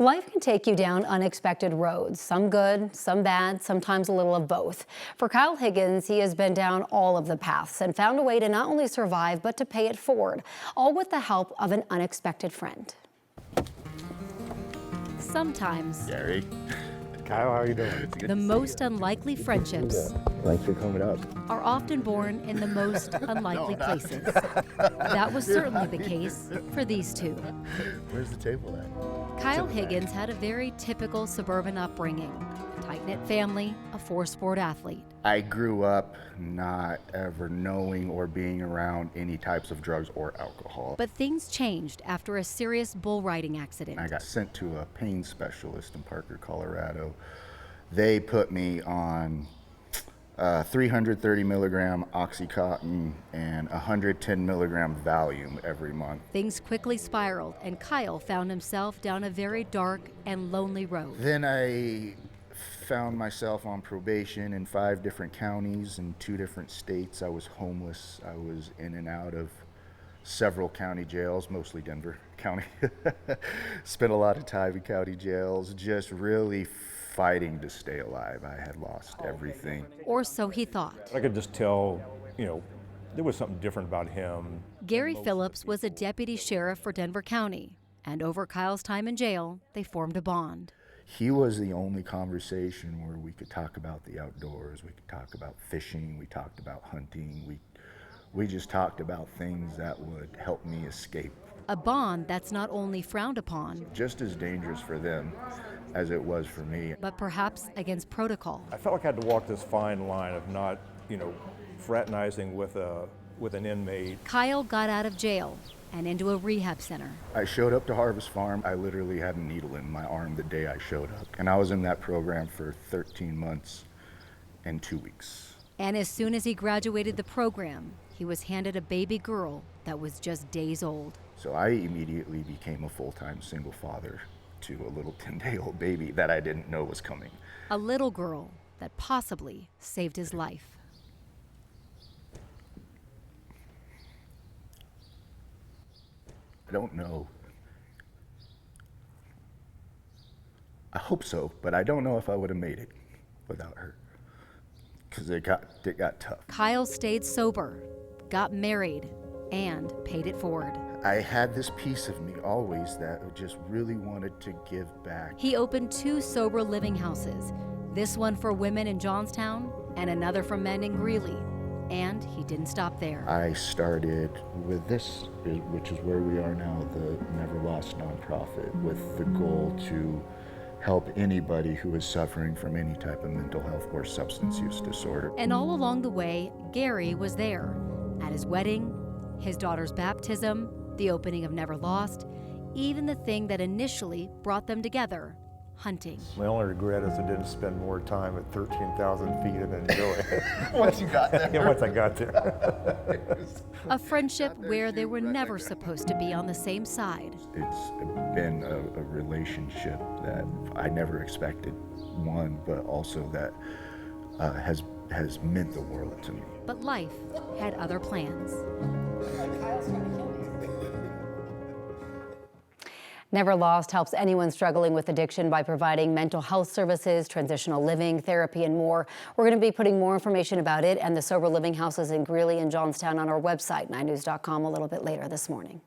Life can take you down unexpected roads, some good, some bad, sometimes a little of both. For Kyle Higgins, he has been down all of the paths and found a way to not only survive, but to pay it forward, all with the help of an unexpected friend. Sometimes Gary. Kyle, how are you doing? the most unlikely friendships Thanks for coming up. are often born in the most unlikely places. That was certainly the case for these two. Where's the table at? Kyle Higgins had a very typical suburban upbringing, a tight-knit family, a four-sport athlete. I grew up not ever knowing or being around any types of drugs or alcohol. But things changed after a serious bull riding accident. I got sent to a pain specialist in Parker, Colorado. They put me on 330 milligram Oxycontin and 110 milligram Valium every month. Things quickly spiraled, and Kyle found himself down a very dark and lonely road. Then I found myself on probation in 5 different counties in 2 different states. I was homeless. I was in and out of several county jails, mostly Denver County. Spent a lot of time in county jails, just really fighting to stay alive. I had lost everything. Or so he thought. I could just tell, there was something different about him. Gary Phillips was a deputy sheriff for Denver County, and over Kyle's time in jail, they formed a bond. He was the only conversation where we could talk about the outdoors, we could talk about fishing, we talked about hunting, we just talked about things that would help me escape. A bond that's not only frowned upon, Just as dangerous for them as it was for me. but perhaps against protocol. I felt like I had to walk this fine line of not, fraternizing with an inmate. Kyle got out of jail and into a rehab center. I showed up to Harvest Farm. I literally had a needle in my arm the day I showed up. And I was in that program for 13 months and 2 weeks. And as soon as he graduated the program, he was handed a baby girl that was just days old. So I immediately became a full-time single father to a little 10-day-old baby that I didn't know was coming. A little girl that possibly saved his life. I don't know. I hope so, but I don't know if I would have made it without her, because it got tough. Kyle stayed sober, got married, and paid it forward. I had this piece of me always that just really wanted to give back. He opened 2 sober living houses, this one for women in Johnstown and another for men in Greeley. And he didn't stop there. I started with this, which is where we are now, the Never Lost nonprofit, with the goal to help anybody who is suffering from any type of mental health or substance use disorder. And all along the way, Gary was there. At his wedding, his daughter's baptism, the opening of Never Lost, even the thing that initially brought them together, hunting. My only regret is I didn't spend more time at 13,000 feet and enjoy it. Once you got there. Yeah, once I got there. A friendship where they were never supposed to be on the same side. It's been a relationship that I never expected, one, but also that has meant the world to me. But life had other plans. Never Lost helps anyone struggling with addiction by providing mental health services, transitional living, therapy, and more. We're going to be putting more information about it and the sober living houses in Greeley and Johnstown on our website, 9news.com, a little bit later this morning.